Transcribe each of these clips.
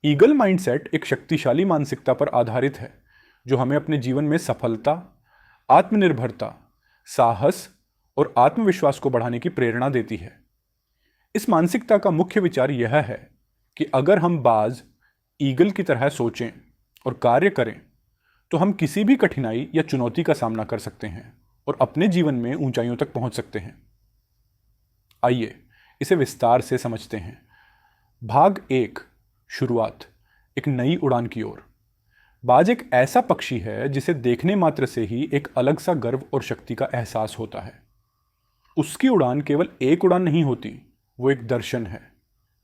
Eagle mindset एक शक्तिशाली मानसिकता पर आधारित है जो हमें अपने जीवन में सफलता, आत्मनिर्भरता, साहस और आत्मविश्वास को बढ़ाने की प्रेरणा देती है। इस मानसिकता का मुख्य विचार यह है कि अगर हम बाज ईगल की तरह सोचें और कार्य करें तो हम किसी भी कठिनाई या चुनौती का सामना कर सकते हैं और अपने जीवन में ऊंचाइयों तक पहुंच सकते हैं। आइए इसे विस्तार से समझते हैं। भाग 1, शुरुआत, एक नई उड़ान की ओर। बाज एक ऐसा पक्षी है जिसे देखने मात्र से ही एक अलग सा गर्व और शक्ति का एहसास होता है। उसकी उड़ान केवल एक उड़ान नहीं होती, वो एक दर्शन है,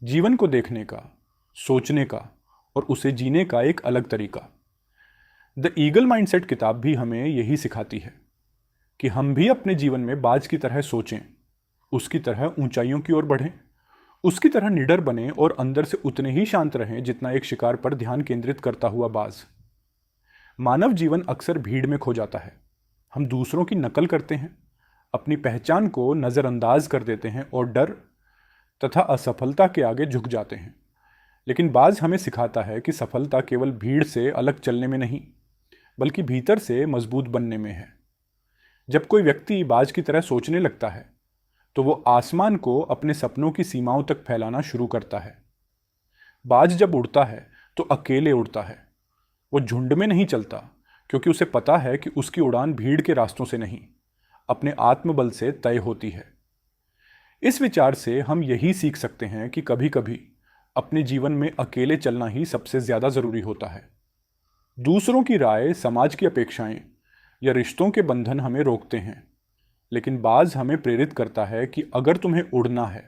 जीवन को देखने का, सोचने का और उसे जीने का एक अलग तरीका। द ईगल माइंडसेट किताब भी हमें यही सिखाती है कि हम भी अपने जीवन में बाज की तरह सोचें, उसकी तरह ऊंचाइयों की ओर बढ़ें, उसकी तरह निडर बने और अंदर से उतने ही शांत रहें जितना एक शिकार पर ध्यान केंद्रित करता हुआ बाज। मानव जीवन अक्सर भीड़ में खो जाता है। हम दूसरों की नकल करते हैं, अपनी पहचान को नज़रअंदाज कर देते हैं और डर तथा असफलता के आगे झुक जाते हैं। लेकिन बाज हमें सिखाता है कि सफलता केवल भीड़ से अलग चलने में नहीं, बल्कि भीतर से मजबूत बनने में है। जब कोई व्यक्ति बाज की तरह सोचने लगता है तो वो आसमान को अपने सपनों की सीमाओं तक फैलाना शुरू करता है। बाज जब उड़ता है तो अकेले उड़ता है। वो झुंड में नहीं चलता, क्योंकि उसे पता है कि उसकी उड़ान भीड़ के रास्तों से नहीं, अपने आत्मबल से तय होती है। इस विचार से हम यही सीख सकते हैं कि कभी कभी अपने जीवन में अकेले चलना ही सबसे ज्यादा जरूरी होता है। दूसरों की राय, समाज की अपेक्षाएं या रिश्तों के बंधन हमें रोकते हैं, लेकिन बाज हमें प्रेरित करता है कि अगर तुम्हें उड़ना है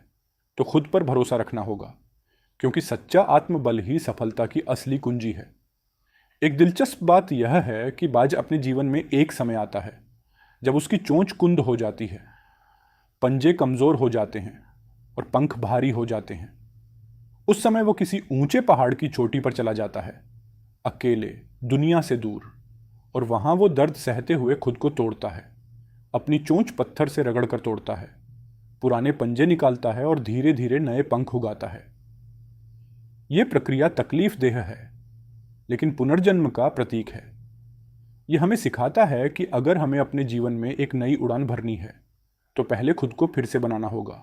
तो खुद पर भरोसा रखना होगा, क्योंकि सच्चा आत्मबल ही सफलता की असली कुंजी है। एक दिलचस्प बात यह है कि बाज अपने जीवन में एक समय आता है जब उसकी चोंच कुंद हो जाती है, पंजे कमजोर हो जाते हैं और पंख भारी हो जाते हैं। उस समय वो किसी ऊंचे पहाड़ की चोटी पर चला जाता है, अकेले, दुनिया से दूर, और वहां वो दर्द सहते हुए खुद को तोड़ता है। अपनी चोंच पत्थर से रगड़ कर तोड़ता है, पुराने पंजे निकालता है और धीरे धीरे नए पंख उगाता है। यह प्रक्रिया तकलीफ देह है, लेकिन पुनर्जन्म का प्रतीक है। यह हमें सिखाता है कि अगर हमें अपने जीवन में एक नई उड़ान भरनी है तो पहले खुद को फिर से बनाना होगा।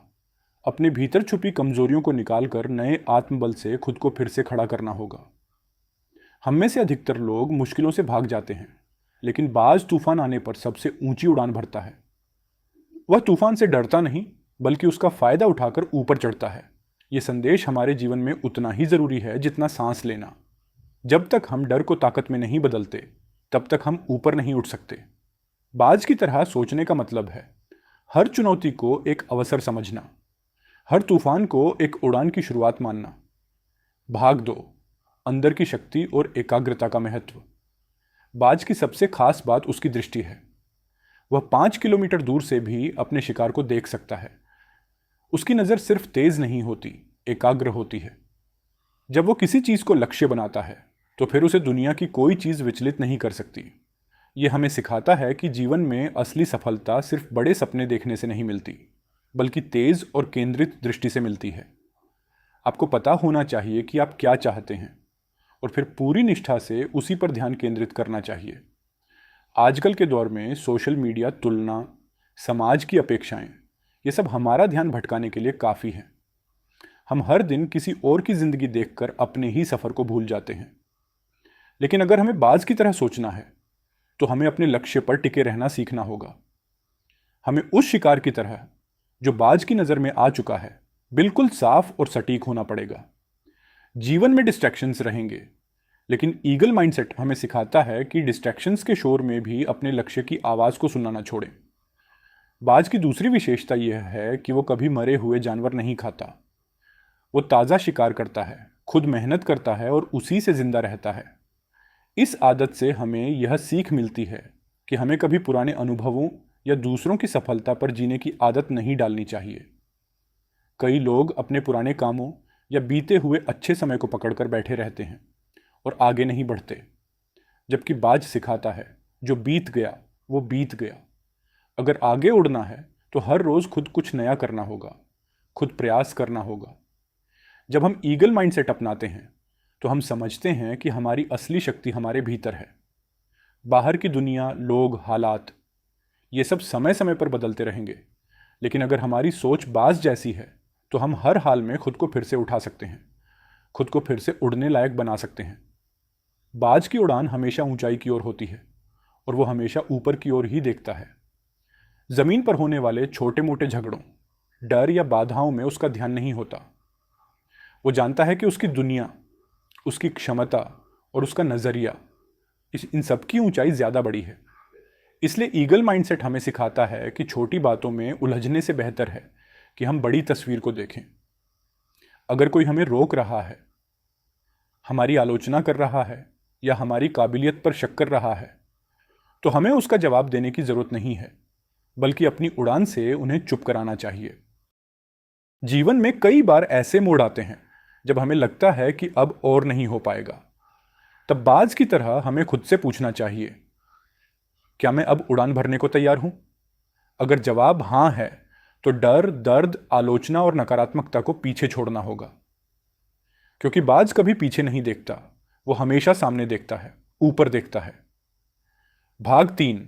अपने भीतर छुपी कमजोरियों को निकालकर नए आत्मबल से खुद को फिर से खड़ा करना होगा। हम में से अधिकतर लोग मुश्किलों से भाग जाते हैं, लेकिन बाज तूफान आने पर सबसे ऊंची उड़ान भरता है। वह तूफान से डरता नहीं, बल्कि उसका फायदा उठाकर ऊपर चढ़ता है। यह संदेश हमारे जीवन में उतना ही जरूरी है जितना सांस लेना। जब तक हम डर को ताकत में नहीं बदलते, तब तक हम ऊपर नहीं उठ सकते। बाज की तरह सोचने का मतलब है हर चुनौती को एक अवसर समझना, हर तूफान को एक उड़ान की शुरुआत मानना। भाग 2, अंदर की शक्ति और एकाग्रता का महत्व। बाज की सबसे खास बात उसकी दृष्टि है। वह 5 किलोमीटर दूर से भी अपने शिकार को देख सकता है। उसकी नज़र सिर्फ तेज नहीं होती, एकाग्र होती है। जब वो किसी चीज़ को लक्ष्य बनाता है तो फिर उसे दुनिया की कोई चीज़ विचलित नहीं कर सकती। ये हमें सिखाता है कि जीवन में असली सफलता सिर्फ बड़े सपने देखने से नहीं मिलती, बल्कि तेज और केंद्रित दृष्टि से मिलती है। आपको पता होना चाहिए कि आप क्या चाहते हैं और फिर पूरी निष्ठा से उसी पर ध्यान केंद्रित करना चाहिए। आजकल के दौर में सोशल मीडिया, तुलना, समाज की अपेक्षाएं, ये सब हमारा ध्यान भटकाने के लिए काफ़ी हैं। हम हर दिन किसी और की जिंदगी देखकर अपने ही सफ़र को भूल जाते हैं। लेकिन अगर हमें बाज की तरह सोचना है तो हमें अपने लक्ष्य पर टिके रहना सीखना होगा। हमें उस शिकार की तरह जो बाज की नज़र में आ चुका है बिल्कुल साफ और सटीक होना पड़ेगा। जीवन में डिस्ट्रैक्शंस रहेंगे, लेकिन ईगल माइंडसेट हमें सिखाता है कि डिस्ट्रैक्शंस के शोर में भी अपने लक्ष्य की आवाज़ को सुनना ना छोड़ें। बाज की दूसरी विशेषता यह है कि वो कभी मरे हुए जानवर नहीं खाता। वो ताज़ा शिकार करता है, खुद मेहनत करता है और उसी से जिंदा रहता है। इस आदत से हमें यह सीख मिलती है कि हमें कभी पुराने अनुभवों या दूसरों की सफलता पर जीने की आदत नहीं डालनी चाहिए। कई लोग अपने पुराने कामों या बीते हुए अच्छे समय को पकड़कर बैठे रहते हैं और आगे नहीं बढ़ते, जबकि बाज सिखाता है जो बीत गया वो बीत गया। अगर आगे उड़ना है तो हर रोज खुद कुछ नया करना होगा, खुद प्रयास करना होगा। जब हम ईगल माइंडसेट अपनाते हैं तो हम समझते हैं कि हमारी असली शक्ति हमारे भीतर है। बाहर की दुनिया, लोग, हालात, ये सब समय समय पर बदलते रहेंगे, लेकिन अगर हमारी सोच बाज जैसी है तो हम हर हाल में खुद को फिर से उठा सकते हैं, खुद को फिर से उड़ने लायक बना सकते हैं। बाज की उड़ान हमेशा ऊंचाई की ओर होती है और वो हमेशा ऊपर की ओर ही देखता है। जमीन पर होने वाले छोटे मोटे झगड़ों, डर या बाधाओं में उसका ध्यान नहीं होता। वो जानता है कि उसकी दुनिया, उसकी क्षमता और उसका नजरिया, इन सब की ऊंचाई ज्यादा बड़ी है। इसलिए ईगल माइंडसेट हमें सिखाता है कि छोटी बातों में उलझने से बेहतर है कि हम बड़ी तस्वीर को देखें। अगर कोई हमें रोक रहा है, हमारी आलोचना कर रहा है या हमारी काबिलियत पर शक कर रहा है, तो हमें उसका जवाब देने की जरूरत नहीं है, बल्कि अपनी उड़ान से उन्हें चुप कराना चाहिए। जीवन में कई बार ऐसे मोड़ आते हैं जब हमें लगता है कि अब और नहीं हो पाएगा। तब बाज की तरह हमें खुद से पूछना चाहिए, क्या मैं अब उड़ान भरने को तैयार हूं? अगर जवाब हां है, तो डर, दर्द, आलोचना और नकारात्मकता को पीछे छोड़ना होगा। क्योंकि बाज कभी पीछे नहीं देखता, वो हमेशा सामने देखता है, ऊपर देखता है। भाग 3,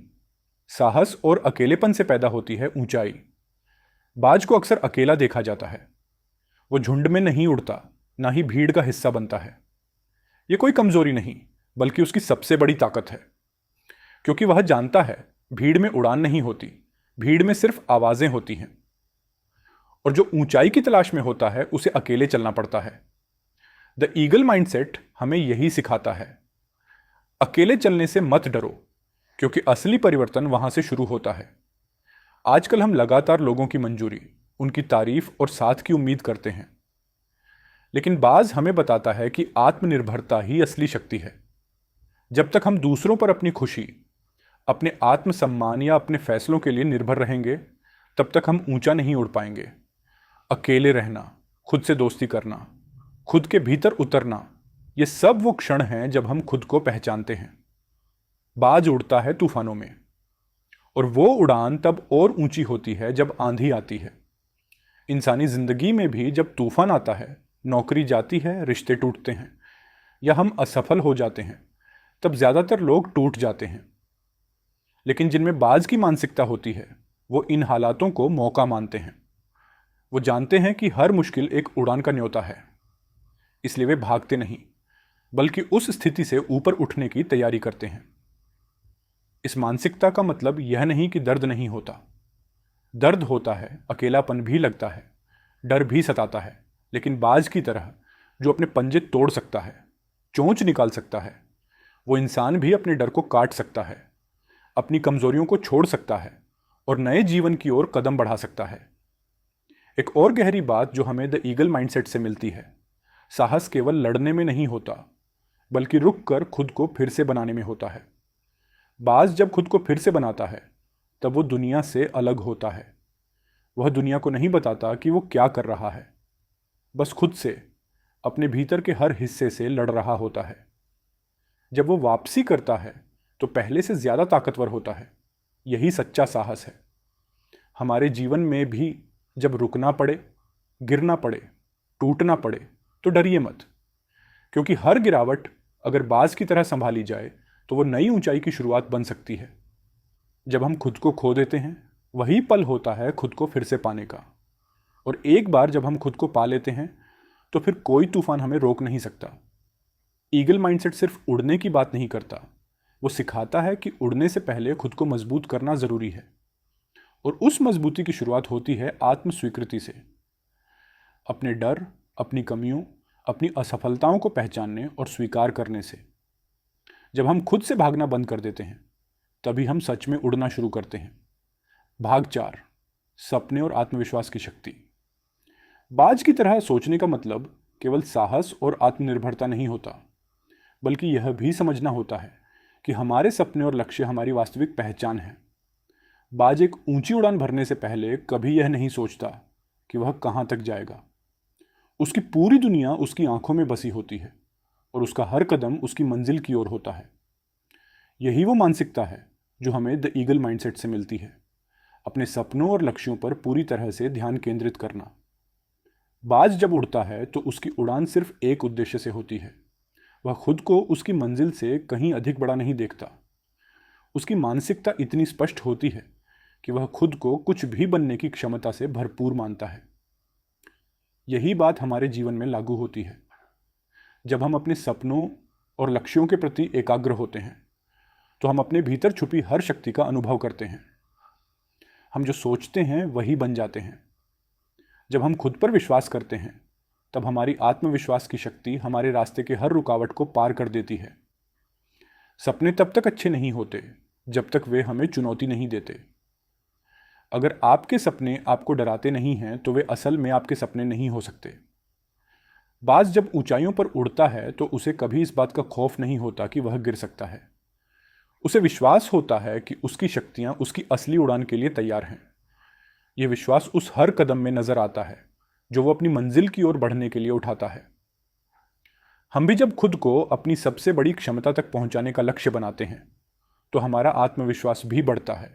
साहस और अकेलेपन से पैदा होती है ऊंचाई। बाज को अक्सर अकेला देखा जाता है। वो झुंड में नहीं उड़ता, ना ही भीड़ का हिस्सा बनता है। ये कोई कमजोरी नहीं, बल्कि उसकी सबसे बड़ी ताकत है। क्योंकि वह जानता है भीड़ में उड़ान नहीं होती, भीड़ में सिर्फ आवाजें होती हैं। और जो ऊंचाई की तलाश में होता है उसे अकेले चलना पड़ता है। द ईगल माइंडसेट हमें यही सिखाता है। अकेले चलने से मत डरो, क्योंकि असली परिवर्तन वहां से शुरू होता है। आजकल हम लगातार लोगों की मंजूरी, उनकी तारीफ और साथ की उम्मीद करते हैं, लेकिन बाज हमें बताता है कि आत्मनिर्भरता ही असली शक्ति है। जब तक हम दूसरों पर अपनी खुशी, अपने आत्मसम्मान या अपने फैसलों के लिए निर्भर रहेंगे, तब तक हम ऊंचा नहीं उड़ पाएंगे। अकेले रहना, खुद से दोस्ती करना, खुद के भीतर उतरना, ये सब वो क्षण हैं जब हम खुद को पहचानते हैं। बाज उड़ता है तूफानों में, और वो उड़ान तब और ऊंची होती है जब आंधी आती है। इंसानी जिंदगी में भी जब तूफान आता है, नौकरी जाती है, रिश्ते टूटते हैं या हम असफल हो जाते हैं, तब ज्यादातर लोग टूट जाते हैं। लेकिन जिनमें बाज की मानसिकता होती है, वो इन हालातों को मौका मानते हैं। वो जानते हैं कि हर मुश्किल एक उड़ान का न्योता है, इसलिए वे भागते नहीं, बल्कि उस स्थिति से ऊपर उठने की तैयारी करते हैं। इस मानसिकता का मतलब यह नहीं कि दर्द नहीं होता। दर्द होता है, अकेलापन भी लगता है, डर भी सताता है, लेकिन बाज की तरह जो अपने पंजे तोड़ सकता है, चोंच निकाल सकता है, वो इंसान भी अपने डर को काट सकता है, अपनी कमजोरियों को छोड़ सकता है और नए जीवन की ओर कदम बढ़ा सकता है। एक और गहरी बात जो हमें द ईगल माइंडसेट से मिलती है, साहस केवल लड़ने में नहीं होता, बल्कि रुक कर खुद को फिर से बनाने में होता है। बाज जब खुद को फिर से बनाता है, तब वो दुनिया से अलग होता है। वह दुनिया को नहीं बताता कि वो क्या कर रहा है, बस खुद से, अपने भीतर के हर हिस्से से लड़ रहा होता है। जब वो वापसी करता है, तो पहले से ज्यादा ताकतवर होता है। यही सच्चा साहस है। हमारे जीवन में भी जब रुकना पड़े, गिरना पड़े, टूटना पड़े, तो डरिए मत, क्योंकि हर गिरावट अगर बाज की तरह संभाली जाए तो वो नई ऊंचाई की शुरुआत बन सकती है। जब हम खुद को खो देते हैं, वही पल होता है खुद को फिर से पाने का। और एक बार जब हम खुद को पा लेते हैं, तो फिर कोई तूफान हमें रोक नहीं सकता। ईगल माइंडसेट सिर्फ उड़ने की बात नहीं करता, वो सिखाता है कि उड़ने से पहले खुद को मजबूत करना जरूरी है। और उस मजबूती की शुरुआत होती है आत्म स्वीकृति से। अपने डर, अपनी कमियों, अपनी असफलताओं को पहचानने और स्वीकार करने से। जब हम खुद से भागना बंद कर देते हैं, तभी हम सच में उड़ना शुरू करते हैं। भाग 4, सपने और आत्मविश्वास की शक्ति। बाज की तरह सोचने का मतलब केवल साहस और आत्मनिर्भरता नहीं होता, बल्कि यह भी समझना होता है कि हमारे सपने और लक्ष्य हमारी वास्तविक पहचान है। बाज एक ऊंची उड़ान भरने से पहले कभी यह नहीं सोचता कि वह कहां तक जाएगा। उसकी पूरी दुनिया उसकी आंखों में बसी होती है और उसका हर कदम उसकी मंजिल की ओर होता है। यही वो मानसिकता है जो हमें द ईगल माइंडसेट से मिलती है, अपने सपनों और लक्ष्यों पर पूरी तरह से ध्यान केंद्रित करना। बाज जब उड़ता है तो उसकी उड़ान सिर्फ एक उद्देश्य से होती है, वह खुद को उसकी मंजिल से कहीं अधिक बड़ा नहीं देखता। उसकी मानसिकता इतनी स्पष्ट होती है कि वह खुद को कुछ भी बनने की क्षमता से भरपूर मानता है। यही बात हमारे जीवन में लागू होती है। जब हम अपने सपनों और लक्ष्यों के प्रति एकाग्र होते हैं तो हम अपने भीतर छुपी हर शक्ति का अनुभव करते हैं। हम जो सोचते हैं वही बन जाते हैं। जब हम खुद पर विश्वास करते हैं तब हमारी आत्मविश्वास की शक्ति हमारे रास्ते के हर रुकावट को पार कर देती है। सपने तब तक अच्छे नहीं होते जब तक वे हमें चुनौती नहीं देते। अगर आपके सपने आपको डराते नहीं हैं तो वे असल में आपके सपने नहीं हो सकते। बाज जब ऊंचाइयों पर उड़ता है तो उसे कभी इस बात का खौफ नहीं होता कि वह गिर सकता है। उसे विश्वास होता है कि उसकी शक्तियां उसकी असली उड़ान के लिए तैयार हैं। यह विश्वास उस हर कदम में नजर आता है जो वो अपनी मंजिल की ओर बढ़ने के लिए उठाता है। हम भी जब खुद को अपनी सबसे बड़ी क्षमता तक पहुंचाने का लक्ष्य बनाते हैं तो हमारा आत्मविश्वास भी बढ़ता है।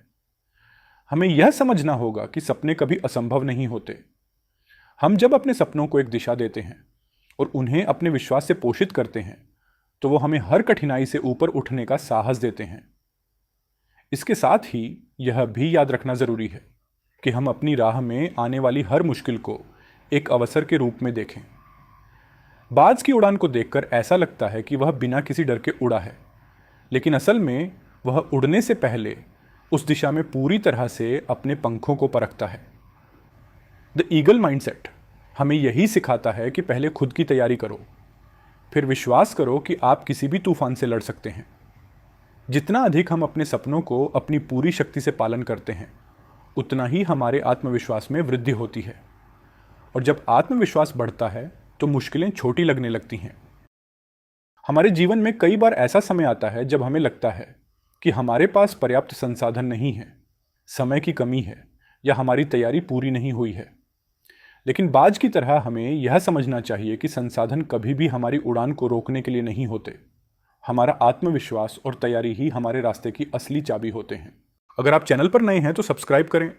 हमें यह समझना होगा कि सपने कभी असंभव नहीं होते। हम जब अपने सपनों को एक दिशा देते हैं और उन्हें अपने विश्वास से पोषित करते हैं तो वो हमें हर कठिनाई से ऊपर उठने का साहस देते हैं। इसके साथ ही यह भी याद रखना जरूरी है कि हम अपनी राह में आने वाली हर मुश्किल को एक अवसर के रूप में देखें। बाज की उड़ान को देखकर ऐसा लगता है कि वह बिना किसी डर के उड़ा है, लेकिन असल में वह उड़ने से पहले उस दिशा में पूरी तरह से अपने पंखों को परखता है। द ईगल माइंडसेट हमें यही सिखाता है कि पहले खुद की तैयारी करो, फिर विश्वास करो कि आप किसी भी तूफान से लड़ सकते हैं। जितना अधिक हम अपने सपनों को अपनी पूरी शक्ति से पालन करते हैं उतना ही हमारे आत्मविश्वास में वृद्धि होती है। और जब आत्मविश्वास बढ़ता है तो मुश्किलें छोटी लगने लगती हैं। हमारे जीवन में कई बार ऐसा समय आता है जब हमें लगता है कि हमारे पास पर्याप्त संसाधन नहीं है, समय की कमी है या हमारी तैयारी पूरी नहीं हुई है। लेकिन बाज की तरह हमें यह समझना चाहिए कि संसाधन कभी भी हमारी उड़ान को रोकने के लिए नहीं होते। हमारा आत्मविश्वास और तैयारी ही हमारे रास्ते की असली चाबी होते हैं। अगर आप चैनल पर नए हैं तो सब्सक्राइब करें